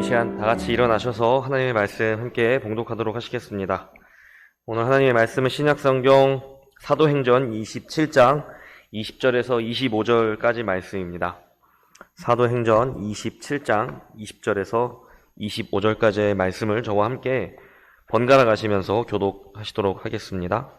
시간 다 같이 일어나셔서 하나님의 말씀 함께 봉독하도록 하시겠습니다. 오늘 하나님의 말씀은 신약성경 사도행전 27장 20절에서 25절까지 말씀입니다. 사도행전 27장 20절에서 25절까지의 말씀을 저와 함께 번갈아 가시면서 교독하시도록 하겠습니다.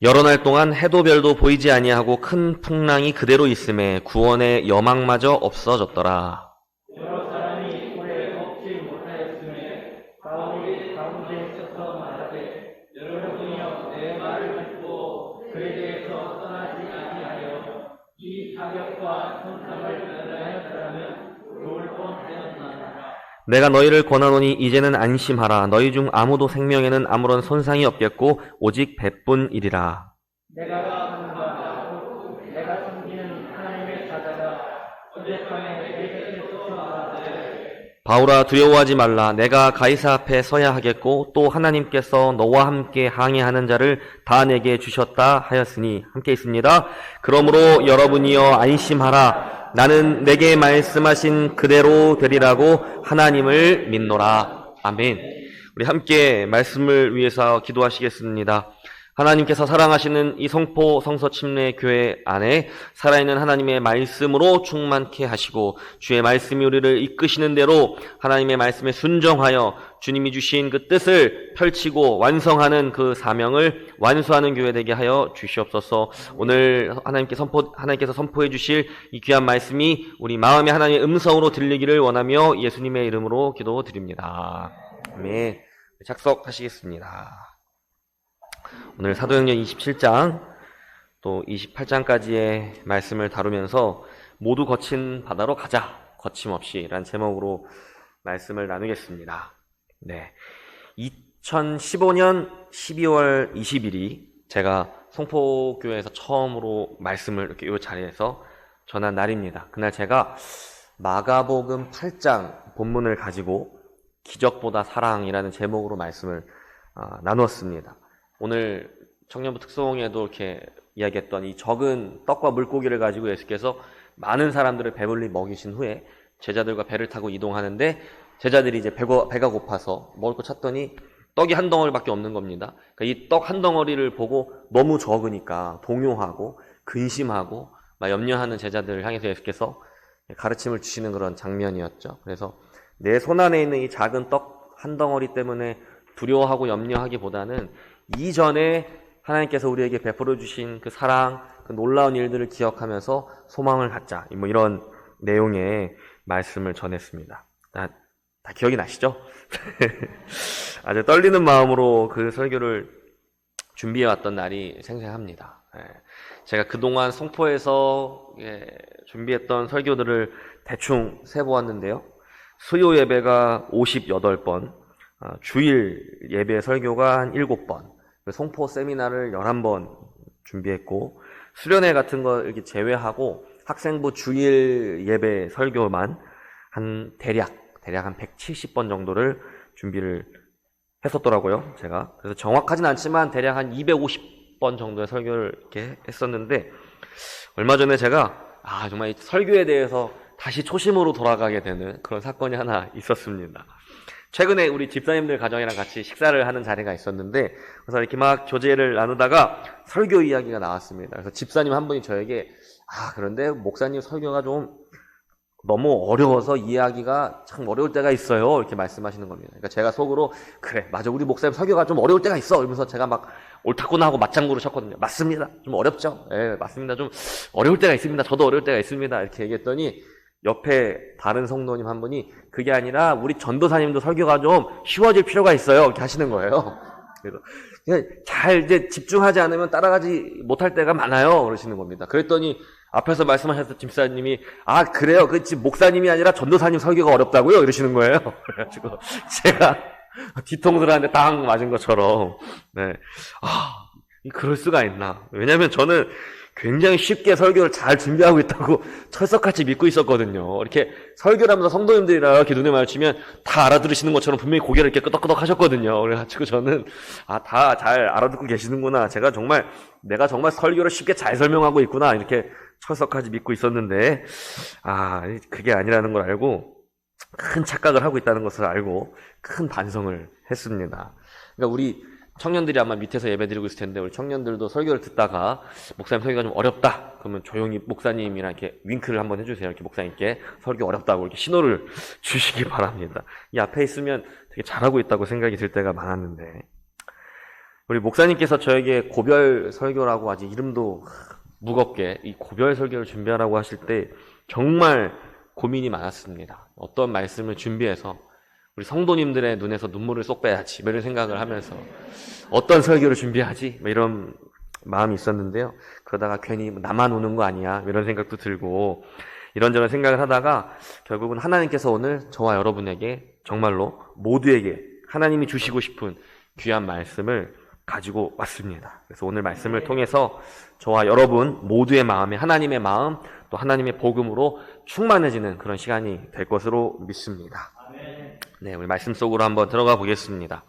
여러 날 동안 해도 별도 보이지 아니하고 큰 풍랑이 그대로 있음에 구원의 여망마저 없어졌더라. 여러 사람이 오래 먹지 못하였음에 바울이 가운데 서서 말하되 여러분이여 내 말을 듣고 그에 대해서 떠나지 아니하여 이 타격과 손상을 면하였더라면 좋을 뻔하였나이다. 내가 너희를 권하노니 이제는 안심하라. 너희 중 아무도 생명에는 아무런 손상이 없겠고 오직 배뿐이리라. 내가 간구하고 내가 섬기는 하나님의 자자가 어젯밤에 내 곁에 서서 말하되 바울아, 두려워하지 말라. 내가 가이사 앞에 서야 하겠고 또 하나님께서 너와 함께 항해하는 자를 다 내게 주셨다 하였으니, 함께 있습니다. 그러므로 여러분이여 안심하라. 나는 내게 말씀하신 그대로 되리라고 하나님을 믿노라. 아멘. 우리 함께 말씀을 위해서 기도하시겠습니다. 하나님께서 사랑하시는 이 성포 성서 침례 교회 안에 살아있는 하나님의 말씀으로 충만케 하시고 주의 말씀이 우리를 이끄시는 대로 하나님의 말씀에 순종하여 주님이 주신 그 뜻을 펼치고 완성하는 그 사명을 완수하는 교회 되게 하여 주시옵소서. 오늘 하나님께서 선포해 주실 이 귀한 말씀이 우리 마음에 하나님의 음성으로 들리기를 원하며 예수님의 이름으로 기도드립니다. 아멘. 착석하시겠습니다. 오늘 사도행전 27장 또 28장까지의 말씀을 다루면서 모두 거친 바다로 가자, 거침없이 라는 제목으로 말씀을 나누겠습니다. 네, 2015년 12월 20일이 제가 송포교회에서 처음으로 말씀을 이렇게 이 자리에서 전한 날입니다. 그날 제가 마가복음 8장 본문을 가지고 기적보다 사랑이라는 제목으로 말씀을 나누었습니다. 오늘 청년부 특송에도 이렇게 이야기했던 이 적은 떡과 물고기를 가지고 예수께서 많은 사람들을 배불리 먹이신 후에 제자들과 배를 타고 이동하는데 제자들이 이제 배가 고파서 먹을 거 찾더니 떡이 한 덩어리밖에 없는 겁니다. 그러니까 이 떡 한 덩어리를 보고 너무 적으니까 동요하고 근심하고 막 염려하는 제자들을 향해서 예수께서 가르침을 주시는 그런 장면이었죠. 그래서 내 손 안에 있는 이 작은 떡 한 덩어리 때문에 두려워하고 염려하기보다는 이전에 하나님께서 우리에게 베풀어 주신 그 사랑, 그 놀라운 일들을 기억하면서 소망을 갖자, 뭐 이런 내용의 말씀을 전했습니다. 다 기억이 나시죠? 아주 떨리는 마음으로 그 설교를 준비해왔던 날이 생생합니다. 제가 그동안 송포에서 준비했던 설교들을 대충 세보았는데요. 수요 예배가 58번, 주일 예배 설교가 한 7번, 송포 세미나를 11번 준비했고, 수련회 같은 거 이렇게 제외하고 학생부 주일 예배 설교만 한 대략 한 170번 정도를 준비를 했었더라고요, 제가. 그래서 정확하진 않지만 대략 한 250번 정도의 설교를 이렇게 했었는데, 얼마 전에 제가 정말 이 설교에 대해서 다시 초심으로 돌아가게 되는 그런 사건이 하나 있었습니다. 최근에 우리 집사님들 가정이랑 같이 식사를 하는 자리가 있었는데, 그래서 이렇게 막 교제를 나누다가 설교 이야기가 나왔습니다. 그래서 집사님 한 분이 저에게 그런데 목사님 설교가 좀 너무 어려워서 이해하기가 참 어려울 때가 있어요, 이렇게 말씀하시는 겁니다. 그러니까 제가 속으로 그래, 맞아, 우리 목사님 설교가 좀 어려울 때가 있어 이러면서 제가 막 옳다구나 하고 맞장구를 쳤거든요. 맞습니다, 좀 어렵죠? 예, 맞습니다, 좀 어려울 때가 있습니다. 저도 어려울 때가 있습니다, 이렇게 얘기했더니 옆에 다른 성도님 한 분이 그게 아니라 우리 전도사님도 설교가 좀 쉬워질 필요가 있어요, 이렇게 하시는 거예요. 그래서 그냥 잘 이제 집중하지 않으면 따라가지 못할 때가 많아요, 그러시는 겁니다. 그랬더니 앞에서 말씀하셨던 집사님이 그래요, 그 집 목사님이 아니라 전도사님 설교가 어렵다고요, 이러시는 거예요. 그래가지고 제가 뒤통수를 하는데 당 맞은 것처럼, 네, 그럴 수가 있나. 왜냐면 저는 굉장히 쉽게 설교를 잘 준비하고 있다고 철석같이 믿고 있었거든요. 이렇게 설교를 하면서 성도님들이랑 이렇게 눈에 마주치면 다 알아들으시는 것처럼 분명히 고개를 이렇게 끄덕끄덕 하셨거든요. 그래가지고 저는 다 잘 알아듣고 계시는구나. 내가 정말 설교를 쉽게 잘 설명하고 있구나, 이렇게 철석까지 믿고 있었는데, 그게 아니라는 걸 알고, 큰 착각을 하고 있다는 것을 알고, 큰 반성을 했습니다. 그러니까 우리 청년들이 아마 밑에서 예배 드리고 있을 텐데, 우리 청년들도 설교를 듣다가, 목사님 설교가 좀 어렵다. 그러면 조용히 목사님이랑 이렇게 윙크를 한번 해주세요. 이렇게 목사님께 설교 어렵다고 이렇게 신호를 주시기 바랍니다. 이 앞에 있으면 되게 잘하고 있다고 생각이 들 때가 많았는데, 우리 목사님께서 저에게 고별 설교라고 아직 이름도 무겁게 이 고별 설교를 준비하라고 하실 때 정말 고민이 많았습니다. 어떤 말씀을 준비해서 우리 성도님들의 눈에서 눈물을 쏙 빼야지 이런 생각을 하면서 어떤 설교를 준비하지 이런 마음이 있었는데요. 그러다가 괜히 나만 우는 거 아니야 이런 생각도 들고 이런저런 생각을 하다가 결국은 하나님께서 오늘 저와 여러분에게 정말로 모두에게 하나님이 주시고 싶은 귀한 말씀을 가지고 왔습니다. 그래서 오늘 말씀을 통해서 저와 여러분 모두의 마음에 하나님의 마음 또 하나님의 복음으로 충만해지는 그런 시간이 될 것으로 믿습니다. 네, 우리 말씀 속으로 한번 들어가 보겠습니다.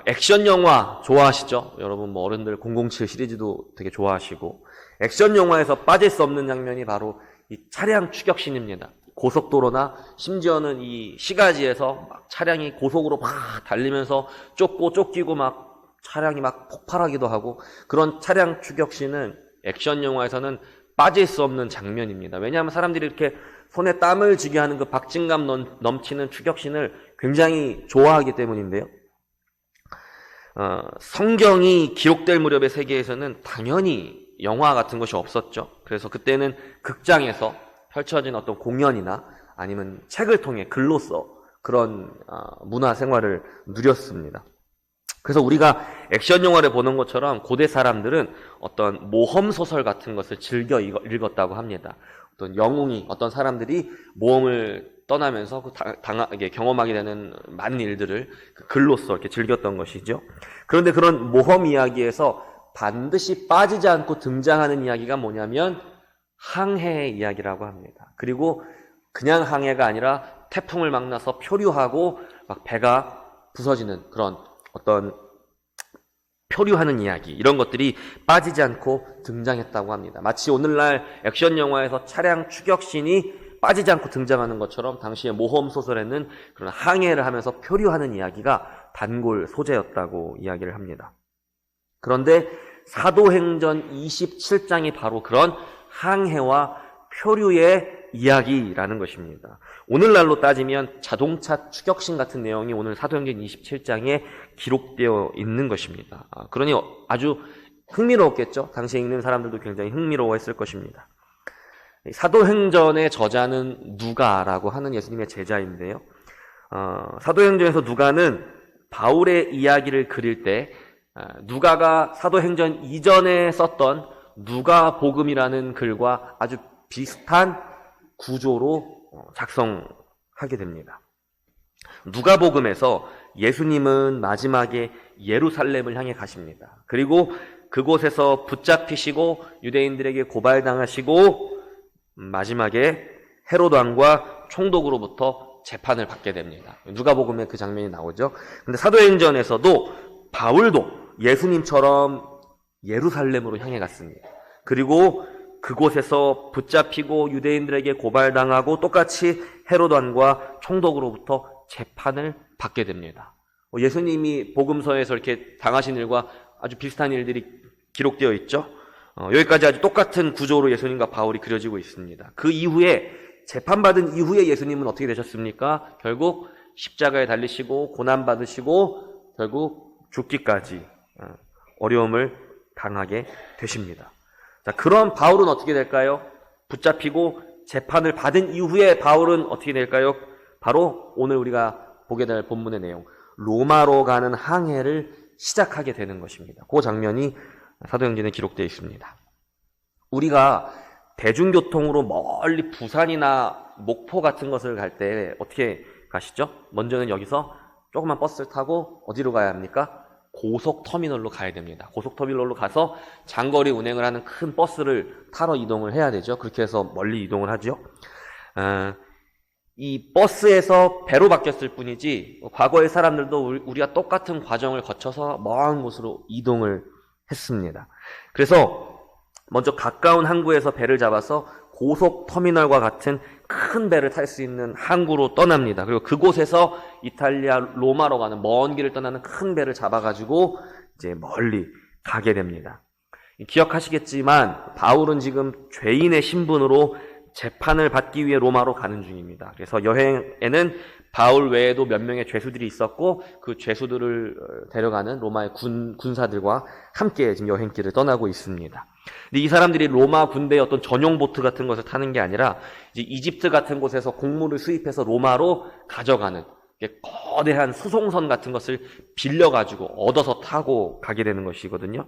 액션 영화 좋아하시죠? 여러분 뭐 어른들 007 시리즈도 되게 좋아하시고 액션 영화에서 빠질 수 없는 장면이 바로 이 차량 추격신입니다. 고속도로나 심지어는 이 시가지에서 막 차량이 고속으로 막 달리면서 쫓기고 막 차량이 막 폭발하기도 하고 그런 차량 추격신은 액션 영화에서는 빠질 수 없는 장면입니다. 왜냐하면 사람들이 이렇게 손에 땀을 쥐게 하는 그 박진감 넘치는 추격신을 굉장히 좋아하기 때문인데요. 성경이 기록될 무렵의 세계에서는 당연히 영화 같은 것이 없었죠. 그래서 그때는 극장에서 펼쳐진 어떤 공연이나 아니면 책을 통해 글로써 그런 문화 생활을 누렸습니다. 그래서 우리가 액션 영화를 보는 것처럼 고대 사람들은 어떤 모험 소설 같은 것을 즐겨 읽었다고 합니다. 어떤 영웅이 어떤 사람들이 모험을 떠나면서 경험하게 되는 많은 일들을 글로써 이렇게 즐겼던 것이죠. 그런데 그런 모험 이야기에서 반드시 빠지지 않고 등장하는 이야기가 뭐냐면 항해의 이야기라고 합니다. 그리고 그냥 항해가 아니라 태풍을 만나서 표류하고 막 배가 부서지는 그런 어떤 표류하는 이야기 이런 것들이 빠지지 않고 등장했다고 합니다. 마치 오늘날 액션 영화에서 차량 추격신이 빠지지 않고 등장하는 것처럼 당시의 모험 소설에는 그런 항해를 하면서 표류하는 이야기가 단골 소재였다고 이야기를 합니다. 그런데 사도행전 27장이 바로 그런 항해와 표류의 이야기라는 것입니다. 오늘날로 따지면 자동차 추격신 같은 내용이 오늘 사도행전 27장에 기록되어 있는 것입니다. 그러니 아주 흥미로웠겠죠? 당시에 읽는 사람들도 굉장히 흥미로워했을 것입니다. 사도행전의 저자는 누가라고 하는 예수님의 제자인데요. 사도행전에서 누가는 바울의 이야기를 그릴 때 누가가 사도행전 이전에 썼던 누가복음이라는 글과 아주 비슷한 구조로 작성하게 됩니다. 누가복음에서 예수님은 마지막에 예루살렘을 향해 가십니다. 그리고 그곳에서 붙잡히시고 유대인들에게 고발당하시고 마지막에 헤롯 왕과 총독으로부터 재판을 받게 됩니다. 누가복음에 그 장면이 나오죠. 근데 사도행전에서도 바울도 예수님처럼 예루살렘으로 향해 갔습니다. 그리고 그곳에서 붙잡히고 유대인들에게 고발당하고 똑같이 헤롯 왕과 총독으로부터 재판을 받게 됩니다. 예수님이 복음서에서 이렇게 당하신 일과 아주 비슷한 일들이 기록되어 있죠. 여기까지 아주 똑같은 구조로 예수님과 바울이 그려지고 있습니다. 그 이후에 재판받은 이후에 예수님은 어떻게 되셨습니까? 결국 십자가에 달리시고 고난받으시고 결국 죽기까지 어려움을 당하게 되십니다. 자, 그럼 바울은 어떻게 될까요? 붙잡히고 재판을 받은 이후에 바울은 어떻게 될까요? 바로 오늘 우리가 보게 될 본문의 내용, 로마로 가는 항해를 시작하게 되는 것입니다. 그 장면이 사도행전에 기록되어 있습니다. 우리가 대중교통으로 멀리 부산이나 목포 같은 것을 갈 때 어떻게 가시죠? 먼저는 여기서 조그만 버스를 타고 어디로 가야 합니까? 고속터미널로 가야 됩니다. 고속터미널로 가서 장거리 운행을 하는 큰 버스를 타러 이동을 해야 되죠. 그렇게 해서 멀리 이동을 하죠. 이 버스에서 배로 바뀌었을 뿐이지 과거의 사람들도 우리가 똑같은 과정을 거쳐서 먼 곳으로 이동을 했습니다. 그래서 먼저 가까운 항구에서 배를 잡아서 고속터미널과 같은 큰 배를 탈 수 있는 항구로 떠납니다. 그리고 그곳에서 이탈리아 로마로 가는 먼 길을 떠나는 큰 배를 잡아가지고 이제 멀리 가게 됩니다. 기억하시겠지만 바울은 지금 죄인의 신분으로 재판을 받기 위해 로마로 가는 중입니다. 그래서 여행에는 바울 외에도 몇 명의 죄수들이 있었고 그 죄수들을 데려가는 로마의 군사들과 함께 지금 여행길을 떠나고 있습니다. 근데 이 사람들이 로마 군대의 어떤 전용 보트 같은 것을 타는 게 아니라 이제 이집트 같은 곳에서 곡물을 수입해서 로마로 가져가는 거대한 수송선 같은 것을 빌려가지고 얻어서 타고 가게 되는 것이거든요.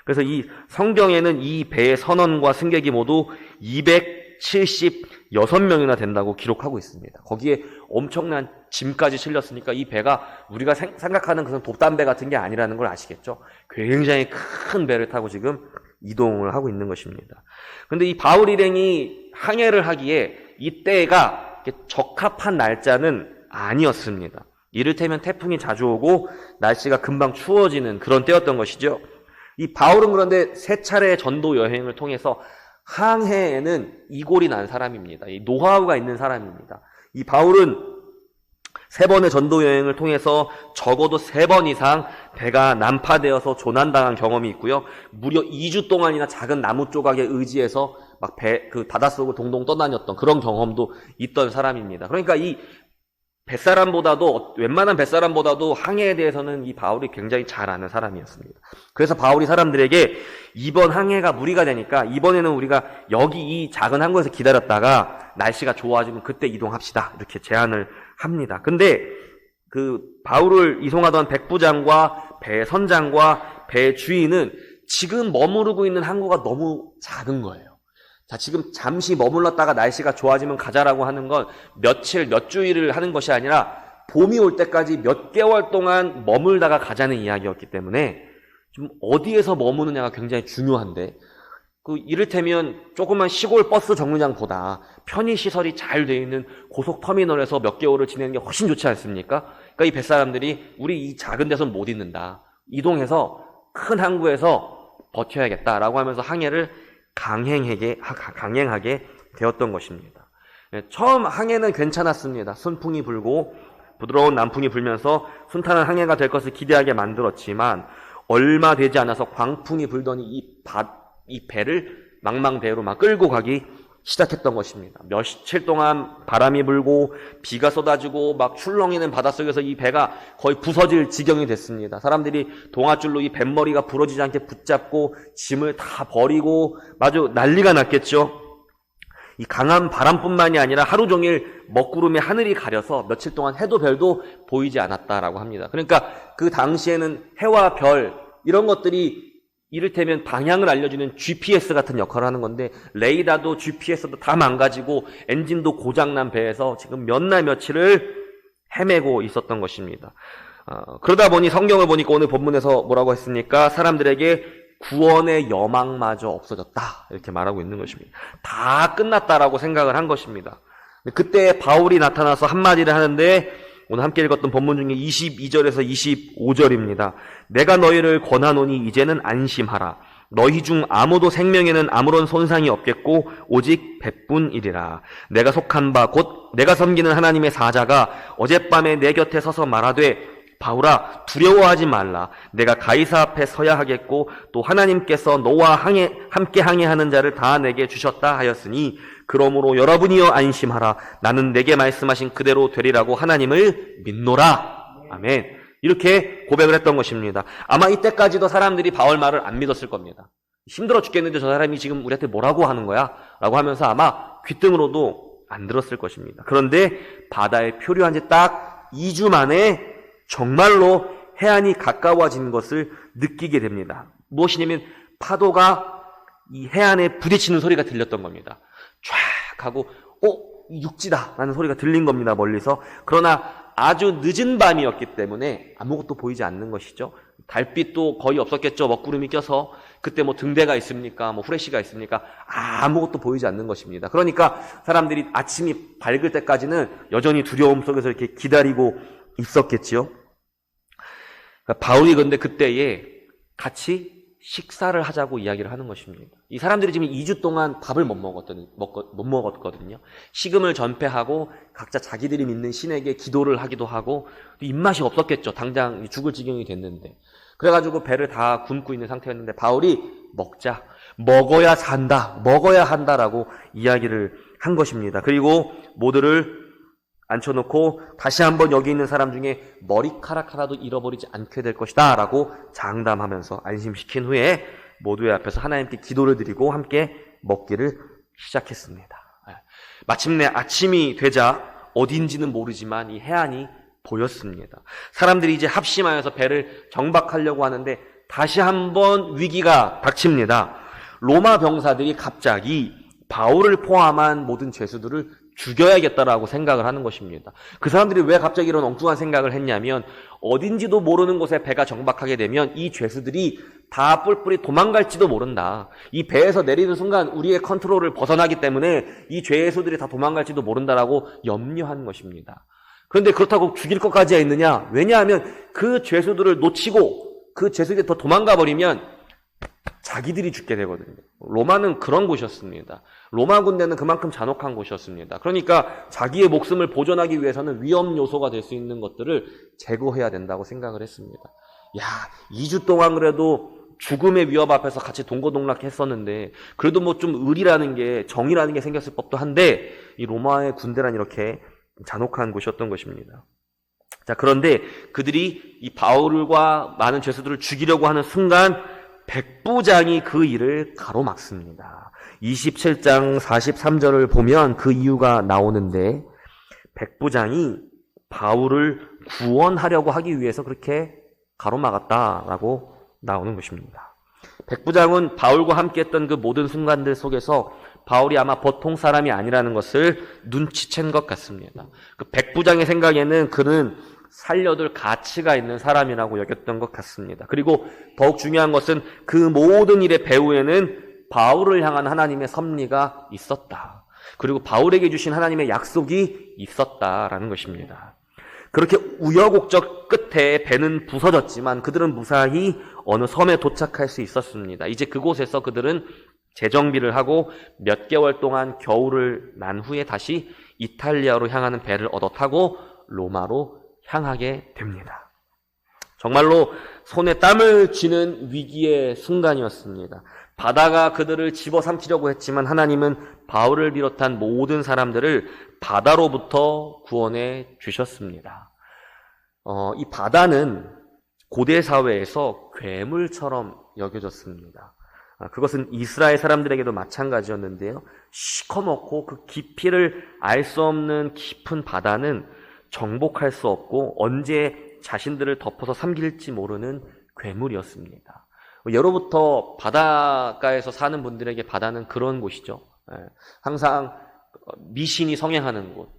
그래서 이 성경에는 이 배의 선원과 승객이 모두 276명이나 된다고 기록하고 있습니다. 거기에 엄청난 짐까지 실렸으니까 이 배가 우리가 생각하는 그런 돛담배 같은 게 아니라는 걸 아시겠죠? 굉장히 큰 배를 타고 지금 이동을 하고 있는 것입니다. 근데 이 바울 일행이 항해를 하기에 이때가 적합한 날짜는 아니었습니다. 이를테면 태풍이 자주 오고 날씨가 금방 추워지는 그런 때였던 것이죠. 이 바울은 그런데 세 차례의 전도 여행을 통해서 항해에는 이골이 난 사람입니다. 이 노하우가 있는 사람입니다. 이 바울은 3번의 전도 여행을 통해서 적어도 3번 이상 배가 난파되어서 조난당한 경험이 있고요. 무려 2주 동안이나 작은 나무 조각에 의지해서 막 그 바닷속을 동동 떠다녔던 그런 경험도 있던 사람입니다. 그러니까 이 웬만한 뱃사람보다도 항해에 대해서는 이 바울이 굉장히 잘 아는 사람이었습니다. 그래서 바울이 사람들에게 이번 항해가 무리가 되니까 이번에는 우리가 여기 이 작은 항구에서 기다렸다가 날씨가 좋아지면 그때 이동합시다. 이렇게 제안을 합니다. 근데 그 바울을 이송하던 백부장과 배 선장과 배 주인은 지금 머무르고 있는 항구가 너무 작은 거예요. 자, 지금 잠시 머물렀다가 날씨가 좋아지면 가자라고 하는 건 며칠, 몇 주일을 하는 것이 아니라 봄이 올 때까지 몇 개월 동안 머물다가 가자는 이야기였기 때문에 좀 어디에서 머무느냐가 굉장히 중요한데 이를테면 조그만 시골 버스 정류장보다 편의시설이 잘 돼 있는 고속터미널에서 몇 개월을 지내는 게 훨씬 좋지 않습니까? 그러니까 이 뱃사람들이 우리 이 작은 데서는 못 있는다. 이동해서 큰 항구에서 버텨야겠다라고 하면서 항해를 강행하게 되었던 것입니다. 처음 항해는 괜찮았습니다. 순풍이 불고 부드러운 남풍이 불면서 순탄한 항해가 될 것을 기대하게 만들었지만 얼마 되지 않아서 광풍이 불더니 이 배를 망망대해로 막 끌고 가기 시작했던 것입니다. 며칠 동안 바람이 불고 비가 쏟아지고 막 출렁이는 바닷속에서 이 배가 거의 부서질 지경이 됐습니다. 사람들이 동아줄로 이 뱃머리가 부러지지 않게 붙잡고 짐을 다 버리고 아주 난리가 났겠죠. 이 강한 바람뿐만이 아니라 하루 종일 먹구름에 하늘이 가려서 며칠 동안 해도 별도 보이지 않았다라고 합니다. 그러니까 그 당시에는 해와 별 이런 것들이 이를테면 방향을 알려주는 GPS 같은 역할을 하는 건데 레이더도 GPS도 다 망가지고 엔진도 고장난 배에서 지금 몇 날 며칠을 헤매고 있었던 것입니다. 그러다 보니 성경을 보니까 오늘 본문에서 뭐라고 했습니까? 사람들에게 구원의 여망마저 없어졌다 이렇게 말하고 있는 것입니다. 다 끝났다라고 생각을 한 것입니다. 그때 바울이 나타나서 한마디를 하는데 오늘 함께 읽었던 본문 중에 22절에서 25절입니다. 내가 너희를 권하노니 이제는 안심하라. 너희 중 아무도 생명에는 아무런 손상이 없겠고 오직 백분이리라. 내가 속한 바 곧 내가 섬기는 하나님의 사자가 어젯밤에 내 곁에 서서 말하되 바울아 두려워하지 말라. 내가 가이사 앞에 서야 하겠고 또 하나님께서 너와 함께 항해하는 자를 다 내게 주셨다 하였으니 그러므로 여러분이여 안심하라. 나는 내게 말씀하신 그대로 되리라고 하나님을 믿노라. 아멘. 이렇게 고백을 했던 것입니다. 아마 이때까지도 사람들이 바울 말을 안 믿었을 겁니다. 힘들어 죽겠는데 저 사람이 지금 우리한테 뭐라고 하는 거야? 라고 하면서 아마 귀등으로도 안 들었을 것입니다. 그런데 바다에 표류한 지 딱 2주 만에 정말로 해안이 가까워진 것을 느끼게 됩니다. 무엇이냐면 파도가 이 해안에 부딪히는 소리가 들렸던 겁니다. 쫙 하고 육지다 라는 소리가 들린 겁니다. 멀리서. 그러나 아주 늦은 밤이었기 때문에 아무것도 보이지 않는 것이죠. 달빛도 거의 없었겠죠. 먹구름이 껴서. 그때 뭐 등대가 있습니까? 뭐 후레쉬가 있습니까? 아무것도 보이지 않는 것입니다. 그러니까 사람들이 아침이 밝을 때까지는 여전히 두려움 속에서 이렇게 기다리고 있었겠지요. 바울이 근데 그때에 같이 식사를 하자고 이야기를 하는 것입니다. 이 사람들이 지금 2주 동안 밥을 못 먹었거든요. 식음을 전폐하고 각자 자기들이 믿는 신에게 기도를 하기도 하고 입맛이 없었겠죠. 당장 죽을 지경이 됐는데. 그래가지고 배를 다 굶고 있는 상태였는데 바울이 먹자, 먹어야 산다, 먹어야 한다라고 이야기를 한 것입니다. 그리고 모두를 앉혀놓고 다시 한번 여기 있는 사람 중에 머리카락 하나도 잃어버리지 않게 될 것이다 라고 장담하면서 안심시킨 후에 모두의 앞에서 하나님께 기도를 드리고 함께 먹기를 시작했습니다. 마침내 아침이 되자 어딘지는 모르지만 이 해안이 보였습니다. 사람들이 이제 합심하여서 배를 정박하려고 하는데 다시 한번 위기가 닥칩니다. 로마 병사들이 갑자기 바울을 포함한 모든 죄수들을 죽여야겠다라고 생각을 하는 것입니다. 그 사람들이 왜 갑자기 이런 엉뚱한 생각을 했냐면 어딘지도 모르는 곳에 배가 정박하게 되면 이 죄수들이 다 뿔뿔이 도망갈지도 모른다. 이 배에서 내리는 순간 우리의 컨트롤을 벗어나기 때문에 이 죄수들이 다 도망갈지도 모른다라고 염려하는 것입니다. 그런데 그렇다고 죽일 것까지 있느냐? 왜냐하면 그 죄수들을 놓치고 그 죄수들이 더 도망가 버리면 자기들이 죽게 되거든요. 로마는 그런 곳이었습니다. 로마 군대는 그만큼 잔혹한 곳이었습니다. 그러니까 자기의 목숨을 보존하기 위해서는 위험 요소가 될 수 있는 것들을 제거해야 된다고 생각을 했습니다. 2주 동안 그래도 죽음의 위협 앞에서 같이 동고동락했었는데 그래도 뭐 좀 의리라는 게, 정의라는 게 생겼을 법도 한데 이 로마의 군대란 이렇게 잔혹한 곳이었던 것입니다. 자, 그런데 그들이 이 바울과 많은 죄수들을 죽이려고 하는 순간 백부장이 그 일을 가로막습니다. 27장 43절을 보면 그 이유가 나오는데 백부장이 바울을 구원하려고 하기 위해서 그렇게 가로막았다라고 나오는 것입니다. 백부장은 바울과 함께했던 그 모든 순간들 속에서 바울이 아마 보통 사람이 아니라는 것을 눈치챈 것 같습니다. 그 백부장의 생각에는 그는 살려둘 가치가 있는 사람이라고 여겼던 것 같습니다. 그리고 더욱 중요한 것은 그 모든 일의 배후에는 바울을 향한 하나님의 섭리가 있었다. 그리고 바울에게 주신 하나님의 약속이 있었다라는 것입니다. 그렇게 우여곡절 끝에 배는 부서졌지만 그들은 무사히 어느 섬에 도착할 수 있었습니다. 이제 그곳에서 그들은 재정비를 하고 몇 개월 동안 겨울을 난 후에 다시 이탈리아로 향하는 배를 얻어 타고 로마로 향하게 됩니다. 정말로 손에 땀을 쥐는 위기의 순간이었습니다. 바다가 그들을 집어삼키려고 했지만 하나님은 바울을 비롯한 모든 사람들을 바다로부터 구원해 주셨습니다. 이 바다는 고대 사회에서 괴물처럼 여겨졌습니다. 그것은 이스라엘 사람들에게도 마찬가지였는데요. 시커멓고 그 깊이를 알 수 없는 깊은 바다는 정복할 수 없고 언제 자신들을 덮어서 삼킬지 모르는 괴물이었습니다. 예로부터 바닷가에서 사는 분들에게 바다는 그런 곳이죠. 항상 미신이 성행하는 곳,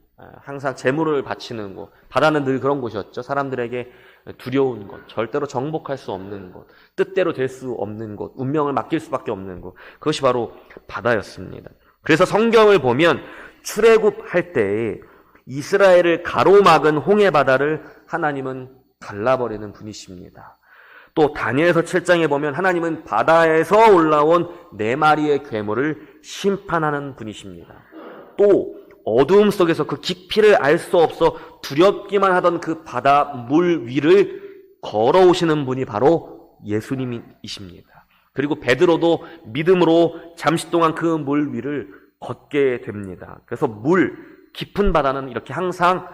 항상 재물을 바치는 곳, 바다는 늘 그런 곳이었죠. 사람들에게 두려운 곳, 절대로 정복할 수 없는 곳, 뜻대로 될 수 없는 곳, 운명을 맡길 수밖에 없는 곳, 그것이 바로 바다였습니다. 그래서 성경을 보면 출애굽할 때에 이스라엘을 가로막은 홍해 바다를 하나님은 갈라버리는 분이십니다. 또 다니엘서 7장에 보면 하나님은 바다에서 올라온 4마리의 괴물을 심판하는 분이십니다. 또 어두움 속에서 그 깊이를 알 수 없어 두렵기만 하던 그 바다 물 위를 걸어오시는 분이 바로 예수님이십니다. 그리고 베드로도 믿음으로 잠시 동안 그 물 위를 걷게 됩니다. 그래서 깊은 바다는 이렇게 항상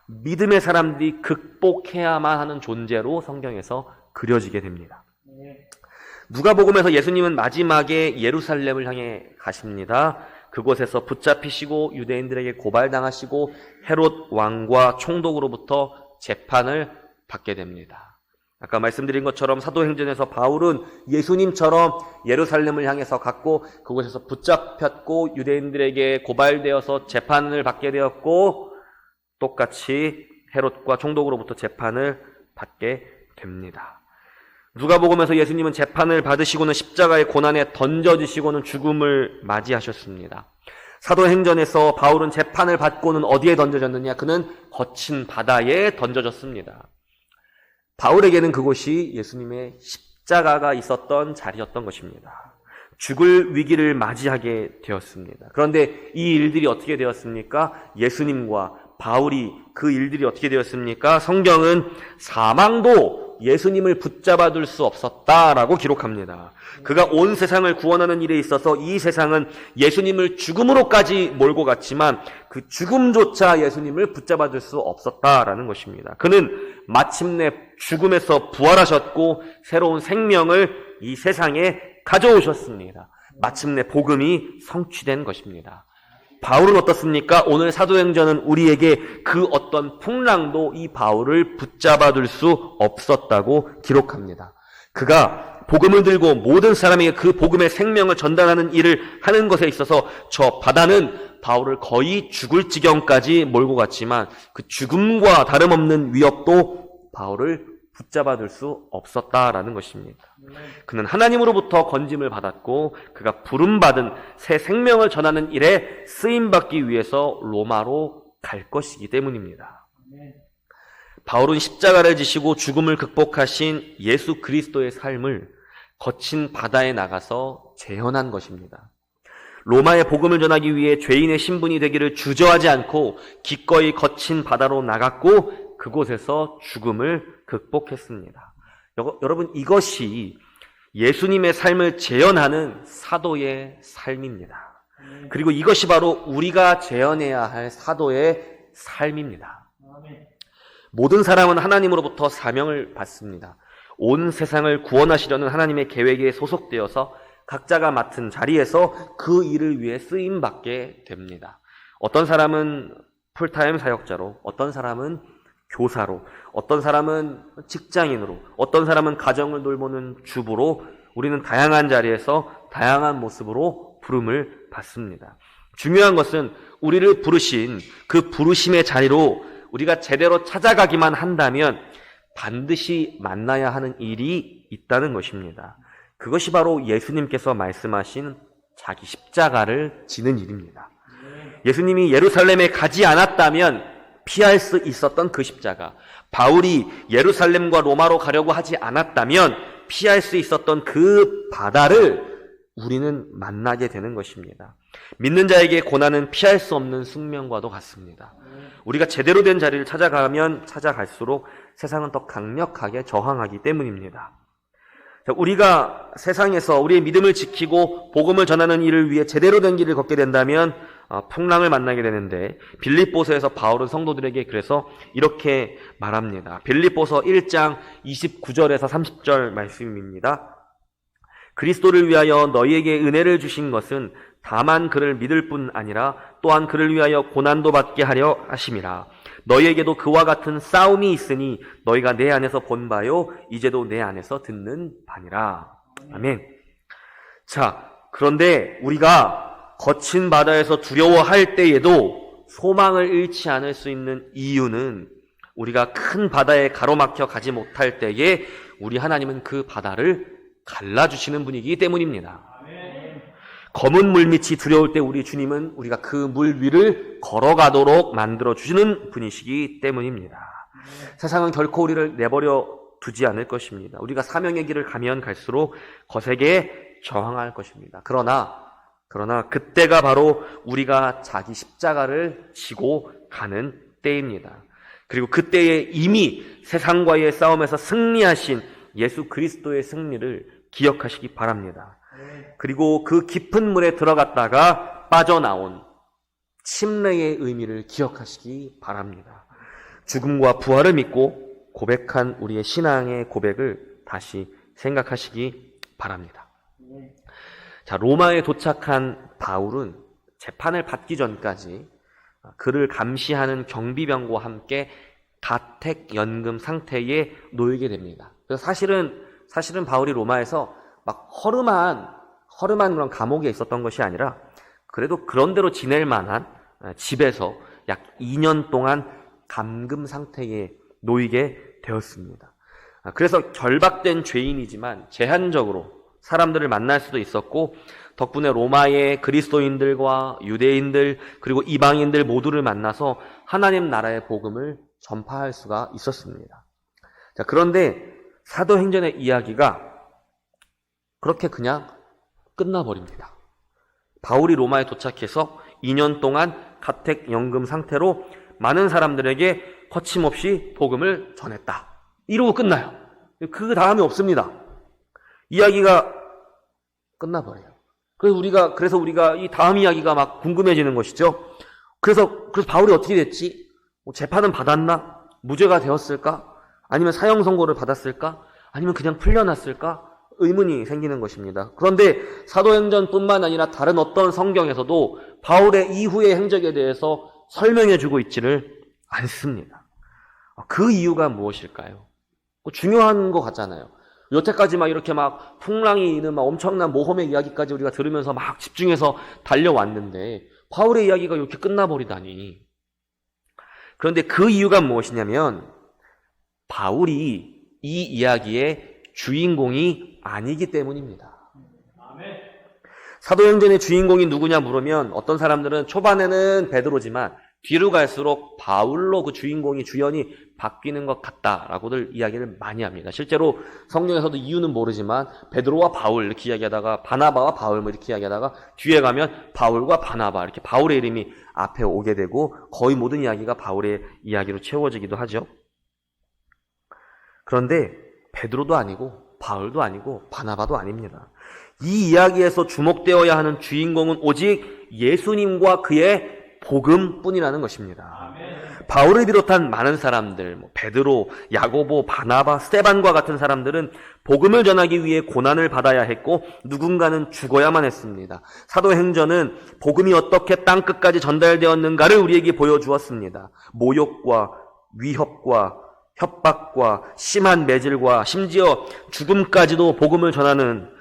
믿음의 사람들이 극복해야만 하는 존재로 성경에서 그려지게 됩니다. 누가복음에서 예수님은 마지막에 예루살렘을 향해 가십니다. 그곳에서 붙잡히시고 유대인들에게 고발당하시고 헤롯 왕과 총독으로부터 재판을 받게 됩니다. 아까 말씀드린 것처럼 사도행전에서 바울은 예수님처럼 예루살렘을 향해서 갔고 그곳에서 붙잡혔고 유대인들에게 고발되어서 재판을 받게 되었고 똑같이 헤롯과 총독으로부터 재판을 받게 됩니다. 누가복음에서 예수님은 재판을 받으시고는 십자가의 고난에 던져지시고는 죽음을 맞이하셨습니다. 사도행전에서 바울은 재판을 받고는 어디에 던져졌느냐? 그는 거친 바다에 던져졌습니다. 바울에게는 그곳이 예수님의 십자가가 있었던 자리였던 것입니다. 죽을 위기를 맞이하게 되었습니다. 그런데 이 일들이 어떻게 되었습니까? 예수님과 바울이 그 일들이 어떻게 되었습니까? 성경은 사망도 예수님을 붙잡아 둘 수 없었다라고 기록합니다. 그가 온 세상을 구원하는 일에 있어서 이 세상은 예수님을 죽음으로까지 몰고 갔지만 그 죽음조차 예수님을 붙잡아 줄 수 없었다라는 것입니다. 그는 마침내 죽음에서 부활하셨고 새로운 생명을 이 세상에 가져오셨습니다. 마침내 복음이 성취된 것입니다. 바울은 어떻습니까? 오늘 사도행전은 우리에게 그 어떤 풍랑도 이 바울을 붙잡아 둘 수 없었다고 기록합니다. 그가 복음을 들고 모든 사람에게 그 복음의 생명을 전달하는 일을 하는 것에 있어서 저 바다는 바울을 거의 죽을 지경까지 몰고 갔지만 그 죽음과 다름없는 위협도 바울을 붙잡아 둘 수 없었다라는 것입니다. 그는 하나님으로부터 건짐을 받았고 그가 부름받은 새 생명을 전하는 일에 쓰임받기 위해서 로마로 갈 것이기 때문입니다. 바울은 십자가를 지시고 죽음을 극복하신 예수 그리스도의 삶을 거친 바다에 나가서 재현한 것입니다. 로마의 복음을 전하기 위해 죄인의 신분이 되기를 주저하지 않고 기꺼이 거친 바다로 나갔고 그곳에서 죽음을 극복했습니다. 여러분, 이것이 예수님의 삶을 재현하는 사도의 삶입니다. 그리고 이것이 바로 우리가 재현해야 할 사도의 삶입니다. 모든 사람은 하나님으로부터 사명을 받습니다. 온 세상을 구원하시려는 하나님의 계획에 소속되어서 각자가 맡은 자리에서 그 일을 위해 쓰임받게 됩니다. 어떤 사람은 풀타임 사역자로, 어떤 사람은 교사로, 어떤 사람은 직장인으로, 어떤 사람은 가정을 돌보는 주부로 우리는 다양한 자리에서 다양한 모습으로 부름을 받습니다. 중요한 것은 우리를 부르신 그 부르심의 자리로 우리가 제대로 찾아가기만 한다면 반드시 만나야 하는 일이 있다는 것입니다. 그것이 바로 예수님께서 말씀하신 자기 십자가를 지는 일입니다. 예수님이 예루살렘에 가지 않았다면 피할 수 있었던 그 십자가, 바울이 예루살렘과 로마로 가려고 하지 않았다면 피할 수 있었던 그 바다를 우리는 만나게 되는 것입니다. 믿는 자에게 고난은 피할 수 없는 숙명과도 같습니다. 우리가 제대로 된 자리를 찾아가면 찾아갈수록 세상은 더 강력하게 저항하기 때문입니다. 우리가 세상에서 우리의 믿음을 지키고 복음을 전하는 일을 위해 제대로 된 길을 걷게 된다면 풍랑을 만나게 되는데, 빌립보서에서 바울은 성도들에게 그래서 이렇게 말합니다. 빌립보서 1장 29절에서 30절 말씀입니다. 그리스도를 위하여 너희에게 은혜를 주신 것은 다만 그를 믿을 뿐 아니라 또한 그를 위하여 고난도 받게 하려 하심이라. 너희에게도 그와 같은 싸움이 있으니 너희가 내 안에서 본 바요 이제도 내 안에서 듣는 바니라. 아멘. 자, 그런데 우리가 거친 바다에서 두려워할 때에도 소망을 잃지 않을 수 있는 이유는 우리가 큰 바다에 가로막혀 가지 못할 때에 우리 하나님은 그 바다를 갈라주시는 분이기 때문입니다. 검은 물밑이 두려울 때 우리 주님은 우리가 그 물 위를 걸어가도록 만들어주시는 분이시기 때문입니다. 세상은 결코 우리를 내버려 두지 않을 것입니다. 우리가 사명의 길을 가면 갈수록 거세게 저항할 것입니다. 그러나 그때가 바로 우리가 자기 십자가를 지고 가는 때입니다. 그리고 그때에 이미 세상과의 싸움에서 승리하신 예수 그리스도의 승리를 기억하시기 바랍니다. 그리고 그 깊은 물에 들어갔다가 빠져나온 침례의 의미를 기억하시기 바랍니다. 죽음과 부활을 믿고 고백한 우리의 신앙의 고백을 다시 생각하시기 바랍니다. 자, 로마에 도착한 바울은 재판을 받기 전까지 그를 감시하는 경비병과 함께 가택연금 상태에 놓이게 됩니다. 그래서 사실은 바울이 로마에서 막 허름한 그런 감옥에 있었던 것이 아니라 그래도 그런 대로 지낼 만한 집에서 약 2년 동안 감금 상태에 놓이게 되었습니다. 그래서 결박된 죄인이지만 제한적으로 사람들을 만날 수도 있었고, 덕분에 로마의 그리스도인들과 유대인들 그리고 이방인들 모두를 만나서 하나님 나라의 복음을 전파할 수가 있었습니다. 자, 그런데 사도행전의 이야기가 그렇게 그냥 끝나버립니다. 바울이 로마에 도착해서 2년 동안 가택연금 상태로 많은 사람들에게 거침없이 복음을 전했다. 이러고 끝나요. 그 다음이 없습니다. 이야기가 끝나버려요. 그래서 우리가 이 다음 이야기가 막 궁금해지는 것이죠. 그래서 바울이 어떻게 됐지? 재판은 받았나? 무죄가 되었을까? 아니면 사형 선고를 받았을까? 아니면 그냥 풀려났을까? 의문이 생기는 것입니다. 그런데 사도행전뿐만 아니라 다른 어떤 성경에서도 바울의 이후의 행적에 대해서 설명해주고 있지를 않습니다. 그 이유가 무엇일까요? 중요한 것 같잖아요. 여태까지 막 이렇게 막 풍랑이 있는 막 엄청난 모험의 이야기까지 우리가 들으면서 막 집중해서 달려왔는데 바울의 이야기가 이렇게 끝나버리다니. 그런데 그 이유가 무엇이냐면 바울이 이 이야기의 주인공이 아니기 때문입니다. 사도행전의 주인공이 누구냐 물으면 어떤 사람들은 초반에는 베드로지만 뒤로 갈수록 바울로 그 주인공이 주연이 바뀌는 것 같다라고들 이야기를 많이 합니다. 실제로 성경에서도 이유는 모르지만 베드로와 바울 이렇게 이야기하다가 바나바와 바울 뭐 이렇게 이야기하다가 뒤에 가면 바울과 바나바 이렇게 바울의 이름이 앞에 오게 되고 거의 모든 이야기가 바울의 이야기로 채워지기도 하죠. 그런데 베드로도 아니고 바울도 아니고 바나바도 아닙니다. 이 이야기에서 주목되어야 하는 주인공은 오직 예수님과 그의 복음뿐이라는 것입니다. 바울을 비롯한 많은 사람들, 베드로, 야고보, 바나바, 스데반과 같은 사람들은 복음을 전하기 위해 고난을 받아야 했고 누군가는 죽어야만 했습니다. 사도행전은 복음이 어떻게 땅끝까지 전달되었는가를 우리에게 보여주었습니다. 모욕과 위협과 협박과 심한 매질과 심지어 죽음까지도 복음을 전하는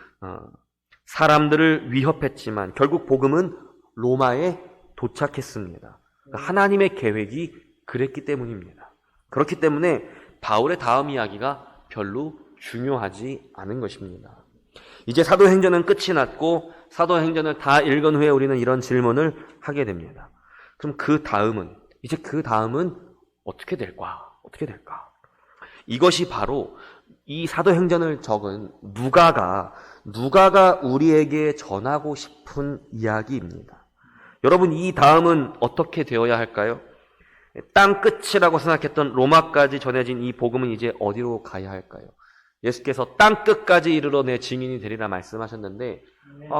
사람들을 위협했지만 결국 복음은 로마에 도착했습니다. 하나님의 계획이 그랬기 때문입니다. 그렇기 때문에 바울의 다음 이야기가 별로 중요하지 않은 것입니다. 이제 사도행전은 끝이 났고 사도행전을 다 읽은 후에 우리는 이런 질문을 하게 됩니다. 그럼 그 다음은 어떻게 될까? 이것이 바로 이 사도행전을 적은 누가가 우리에게 전하고 싶은 이야기입니다. 여러분, 이 다음은 어떻게 되어야 할까요? 땅 끝이라고 생각했던 로마까지 전해진 이 복음은 이제 어디로 가야 할까요? 예수께서 땅 끝까지 이르러 내 증인이 되리라 말씀하셨는데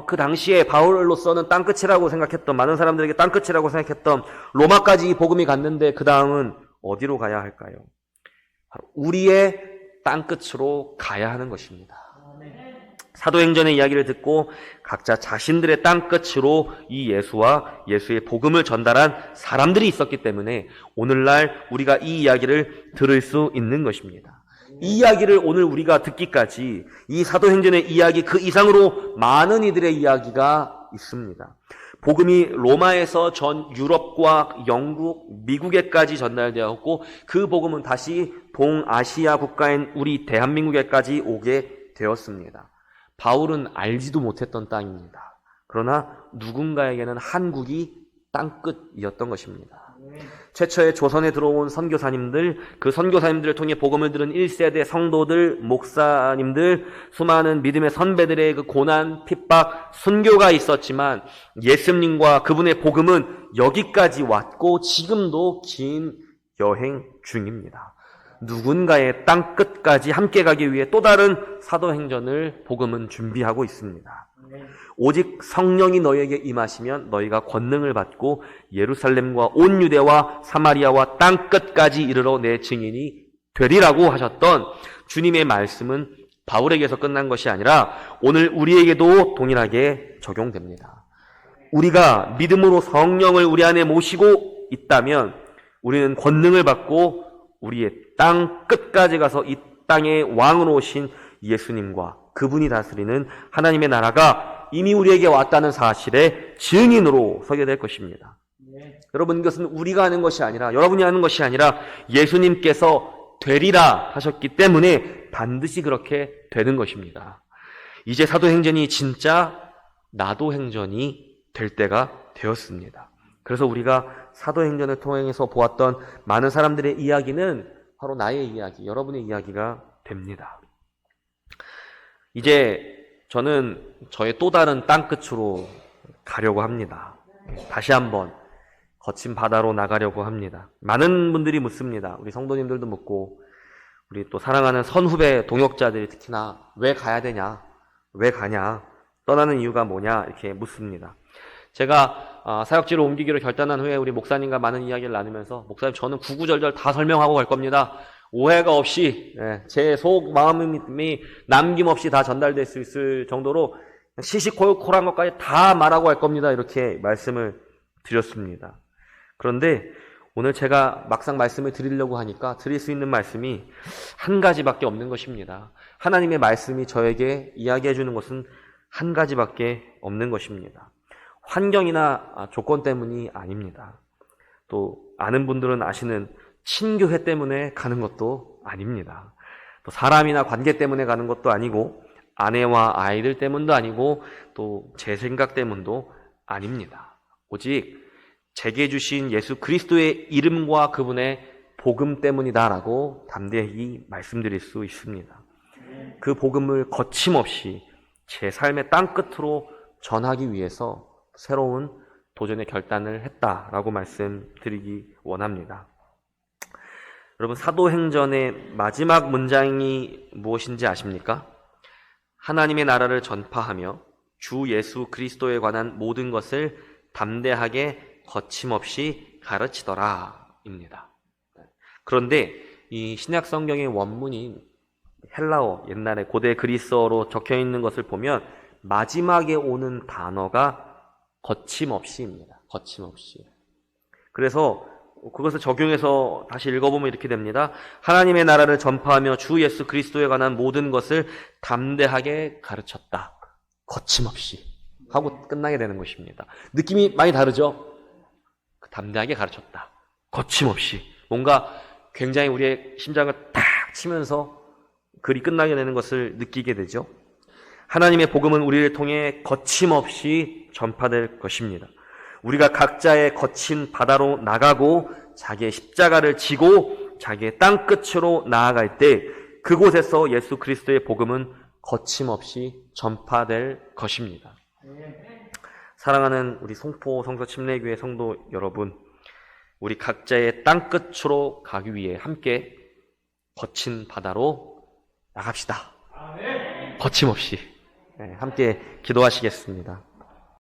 그 당시에 바울로서는 땅 끝이라고 생각했던 많은 사람들에게 땅 끝이라고 생각했던 로마까지 이 복음이 갔는데 그 다음은 어디로 가야 할까요? 바로 우리의 땅 끝으로 가야 하는 것입니다. 사도행전의 이야기를 듣고 각자 자신들의 땅 끝으로 이 예수와 예수의 복음을 전달한 사람들이 있었기 때문에 오늘날 우리가 이 이야기를 들을 수 있는 것입니다. 이 이야기를 오늘 우리가 듣기까지 이 사도행전의 이야기 그 이상으로 많은 이들의 이야기가 있습니다. 복음이 로마에서 전 유럽과 영국, 미국에까지 전달되었고 그 복음은 다시 동아시아 국가인 우리 대한민국에까지 오게 되었습니다. 바울은 알지도 못했던 땅입니다. 그러나 누군가에게는 한국이 땅끝이었던 것입니다. 최초의 조선에 들어온 선교사님들, 그 선교사님들을 통해 복음을 들은 1세대 성도들, 목사님들, 수많은 믿음의 선배들의 그 고난, 핍박, 순교가 있었지만 예수님과 그분의 복음은 여기까지 왔고 지금도 긴 여행 중입니다. 누군가의 땅 끝까지 함께 가기 위해 또 다른 사도행전을 복음은 준비하고 있습니다. 오직 성령이 너희에게 임하시면 너희가 권능을 받고 예루살렘과 온 유대와 사마리아와 땅 끝까지 이르러 내 증인이 되리라고 하셨던 주님의 말씀은 바울에게서 끝난 것이 아니라 오늘 우리에게도 동일하게 적용됩니다. 우리가 믿음으로 성령을 우리 안에 모시고 있다면 우리는 권능을 받고 우리의 땅 끝까지 가서 이 땅의 왕으로 오신 예수님과 그분이 다스리는 하나님의 나라가 이미 우리에게 왔다는 사실의 증인으로 서게 될 것입니다. 여러분, 이것은 우리가 하는 것이 아니라 여러분이 하는 것이 아니라 예수님께서 되리라 하셨기 때문에 반드시 그렇게 되는 것입니다. 이제 사도행전이 진짜 나도행전이 될 때가 되었습니다. 그래서 우리가 사도행전을 통해서 보았던 많은 사람들의 이야기는 바로 나의 이야기, 여러분의 이야기가 됩니다. 이제 저는 저의 또 다른 땅끝으로 가려고 합니다. 다시 한번 거친 바다로 나가려고 합니다. 많은 분들이 묻습니다. 우리 성도님들도 묻고 우리 또 사랑하는 선후배 동역자들이 특히나 왜 가야 되냐? 왜 가냐? 떠나는 이유가 뭐냐? 이렇게 묻습니다. 제가 사역지로 옮기기로 결단한 후에 우리 목사님과 많은 이야기를 나누면서 목사님 저는 구구절절 다 설명하고 갈 겁니다. 오해가 없이 제 속 마음이 남김없이 다 전달될 수 있을 정도로 시시콜콜한 것까지 다 말하고 갈 겁니다. 이렇게 말씀을 드렸습니다. 그런데 오늘 제가 막상 말씀을 드리려고 하니까 드릴 수 있는 말씀이 한 가지밖에 없는 것입니다. 하나님의 말씀이 저에게 이야기해 주는 것은 한 가지밖에 없는 것입니다. 환경이나 조건 때문이 아닙니다. 또 아는 분들은 아시는 친교회 때문에 가는 것도 아닙니다. 또 사람이나 관계 때문에 가는 것도 아니고 아내와 아이들 때문도 아니고 또 제 생각 때문도 아닙니다. 오직 제게 주신 예수 그리스도의 이름과 그분의 복음 때문이다라고 담대히 말씀드릴 수 있습니다. 그 복음을 거침없이 제 삶의 땅끝으로 전하기 위해서 새로운 도전의 결단을 했다라고 말씀드리기 원합니다. 여러분, 사도행전의 마지막 문장이 무엇인지 아십니까? 하나님의 나라를 전파하며 주 예수 그리스도에 관한 모든 것을 담대하게 거침없이 가르치더라 입니다. 그런데 이 신약 성경의 원문인 헬라어, 옛날에 고대 그리스어로 적혀 있는 것을 보면 마지막에 오는 단어가 거침없이입니다. 거침없이. 그래서 그것을 적용해서 다시 읽어보면 이렇게 됩니다. 하나님의 나라를 전파하며 주 예수 그리스도에 관한 모든 것을 담대하게 가르쳤다. 거침없이 하고 끝나게 되는 것입니다. 느낌이 많이 다르죠? 담대하게 가르쳤다. 거침없이. 뭔가 굉장히 우리의 심장을 탁 치면서 글이 끝나게 되는 것을 느끼게 되죠. 하나님의 복음은 우리를 통해 거침없이 전파될 것입니다. 우리가 각자의 거친 바다로 나가고 자기의 십자가를 지고 자기의 땅끝으로 나아갈 때 그곳에서 예수 그리스도의 복음은 거침없이 전파될 것입니다. 사랑하는 우리 송포 성서 침례교회 성도 여러분, 우리 각자의 땅끝으로 가기 위해 함께 거친 바다로 나갑시다. 거침없이 함께 기도하시겠습니다.